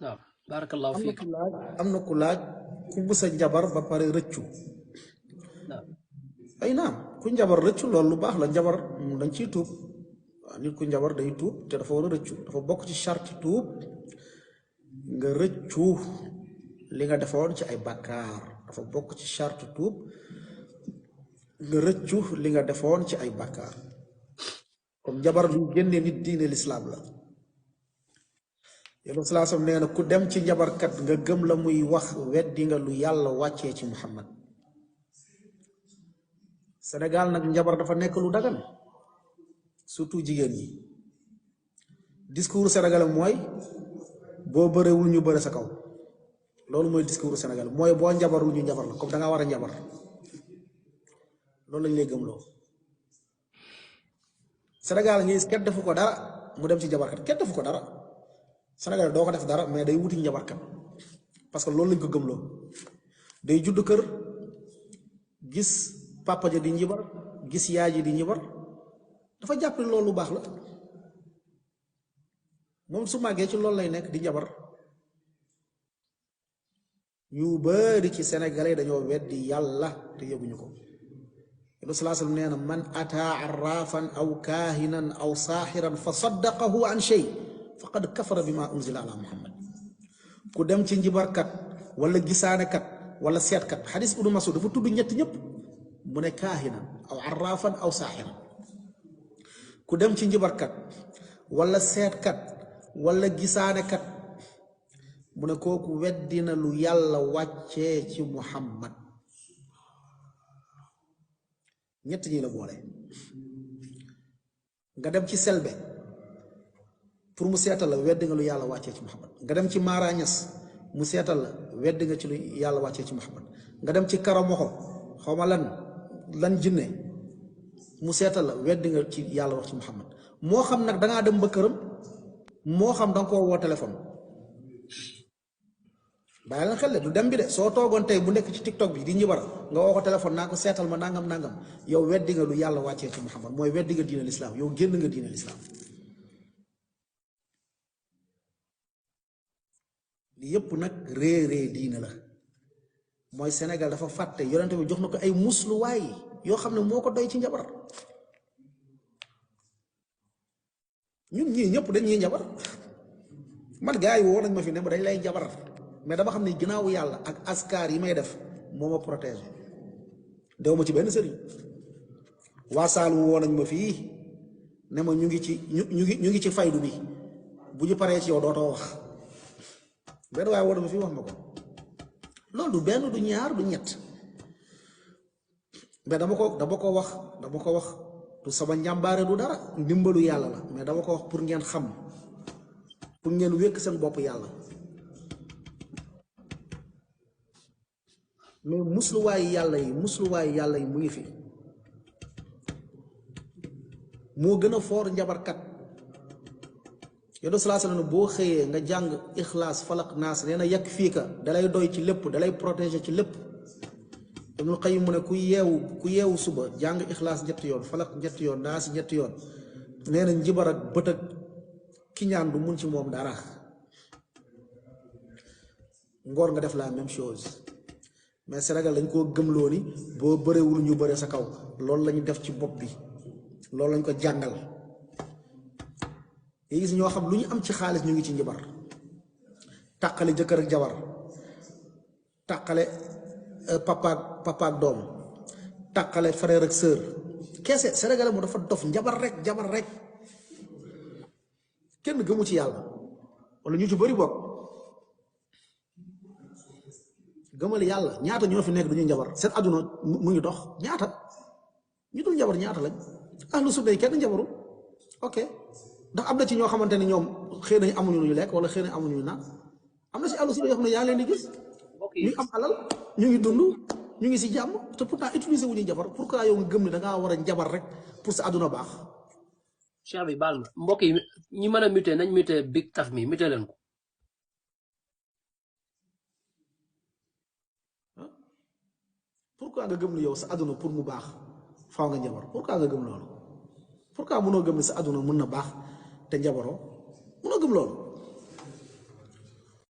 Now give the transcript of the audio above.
naam barakallahu am na fiik. ku laaj am na ku laaj ku mës a njabar ba pare rëccu. naam ay naam ku njabar rëccu loolu lu baax la njabar dañ ciy tuub. waaw nit ku njabar day tuub te dafa war a rëccu dafa bokk ci charte tuub nga rëccu li nga defoon ci ay bàkkaar dafa bokk ci charte tuub nga rëccu li nga defoon ci ay bàkkaar comme njabar lu génne nit diine lislaam la. yàlla salaasam nee na ku dem ci njabarkat nga gëm la muy wax weddi nga lu yàlla wàccee ci Muhammad. Sénégal nag njabar dafa nekk lu dagan surtout jigéen ñi discours sénégalais mooy boo bërewul ñu bëre sa kaw loolu mooy discours sénégalais mooy boo njabarul ñu njabar la comme da nga war a njabar loolu lañ lay gëmloo. Sénégal ngi kenn defu ko dara mu dem ci njabarkat kenn defu ko dara Sénégal doo ko def dara mais day wuti njabarkat parce que loolu lañ ko gëmloo. day judd kër gis papa ja di njibar gis yaay ji di njibar dafa jàpp ne loolu lu baax la moom su màggee ci loolu lay nekk di njabar. ñu bari ci sénégalais dañoo weddi yàlla te yëguñu ko. Yonent sallallahu alayhi wasallam nee na man ataa arrafan aw kaahinan aw saaxiran fa saddaqahu an shay faqad kafara bima unzila ala muhammad. ku dem ci njibarkat wala gisaanekat wala seetkat xadis Ibnu Mas'ud dafa tudd ñett ñëpp mu ne kaahinan aw arrafan aw saaxiran. ku dem ci njibarkat wala seetkat wala gisaanekat mu ne kooku weddina lu yàlla wàccee ci muhammad. ñett ñi la boole. nga dem ci selbe pour mu seetal la weddi nga lu yàlla wàccee ci muhammad. nga dem ci maarañas mu seetal la weddi nga ci lu yàlla wàccee ci muhammad. nga dem ci karamoxo xawma lan jinne mu seetal la weddi nga ci yàlla wax ci muhammad. moo xam nag dangaa dem ba këram moo xam danga koo woo téléphone. bàyyi leen xel de du dem bi de soo toogoon tey bu nekk ci tiktok bi di njibar nga woo ko téléphone naa ko seetal ma nangam nangam yow weddi nga lu yàlla wàccee ci muhammad mooy weddi nga diine lislaam yow génn nga diine lislaam. li yépp nag réeree diine la mooy Sénégal dafa fàtte yonente bi jox na ko ay musluwaay yoo xam ne moo ko doy ci njabar. ñun ñii ñëpp dañuy njabar man gars yi woo nañ ma fi ne ma dañ lay njabar mais dama xam ne ginnaaw yàlla ak askar yi may def moo ma protégé dew ma ci benn sëriñ. waa Saalum woo nañ ma fii ne ma ñu ngi ci faydu bi bu ñu paree ci yow dootoo wax benn waaye woo na ma fii wax ma ko. loolu du benn du ñaar du ñett mais dama ko wax du sama njàmbaare du dara ndimbalu yàlla la mais dama ko wax pour ngeen xam pour ngeen wékk seen bopp yàlla. mais musluwaayu yàlla yi mu ngi fi moo gën a foor njabarkat. Yonent sallallahu alayhi wasallam boo xëyee nga jàng ixlaas falaq naas nee na yàq fii ka dalay doy ci lépp dalay protéger ci lépp. Ibnul Qayyim mu ne ku yeewu suba jàng ixlaas ñetti yoon falaq ñetti yoon naas ñetti yoon nee na njibar ak bët ak kiñaan du mun ci moom dara. ngoor nga def la même chose. mais Sénégal dañ koo gëmloo ni boo bërewul ñu bëre sa kaw loolu lañu def ci bopp bi loolu lañ ko jàngal. yi gis ñoo xam lu ñu am ci xaalis ñu ngi ci njibar tàqale jëkkër ak jabar tàqale papa ak doom tàqale frère ak sœur kese. Sénégal mu dafa dof njabar rek kenn gëmu ci yàlla wala ñu ci bëri bokk gëmal yàlla. ñaata ñoo fi nekk duñu njabar seen àdduna mu ngi dox ñaata ñu dul njabar ñaata lañ. ahlu sunna kenn njabaru ok ndax am na ci ñoo xamante ne ñoom xëy nañ amuñu lu ñu lekk wala xëy nañ amuñu lu naan am na si ahlu sunna yoo xam ne yaa leen di gis ñu am alal ñu ngi dund ñu ngi si jàmm te pourtant utiliser wu ñuy njabar pourquoi yow nga gëm ne da ngaa war a njabar rek pour sa àdduna baax. cheikh bi baal ma mbokk yi ñi mën a muté nañ muté Big Taf mi muté leen ko. pourquoi nga gëm ne yow sa àdduna pour mu baax faaw nga njabar pourquoi nga gëm loolu. pourquoi mënoo gëm ne sa àdduna mën na baax te njabaroo mënoo gëm loolu.